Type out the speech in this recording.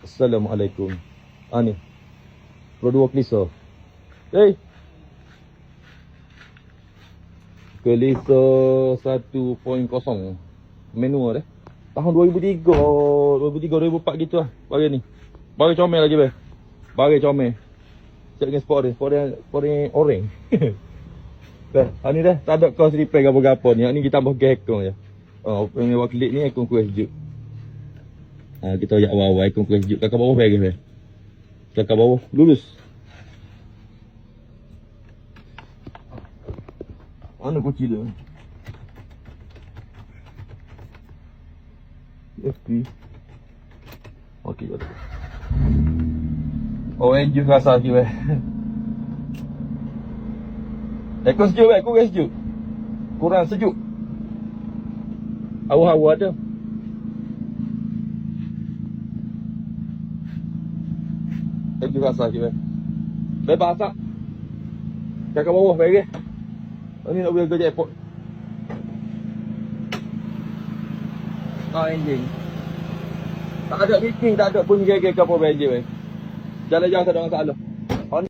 Assalamualaikum. Ni. Pro 2 Kelisa. Kelisa 1.0. Manual dah. Tahun 2003, 2004 gitu lah. Barang ni. Barang comel lagi beh. Barang comel. Cek dengan sport dia orang. Dah, ni dah tak ada kos repair apa-apa ni. Ni kita tambah gas aircon je. Punya wakil ni aircon kuih sejuk. Kita ajak awal-awal aircon kuih sejuk. Kakak bawah beres beh. Kakak bawah lulus. Mana kunci dia? FP. Okey, betul. Engine rasa lagi weh. Aircon sejuk weh, kurang sejuk. Kurang sejuk. Hawa-hawa ada. Engine rasa lagi weh. Bebas tak? Kakak bawah beres. Ni nak pergi kerja airport. Enjin. Tak ada meeting, tak ada bunyi gege ke apa enjin weh. Jalan-jalan tak ada masalah.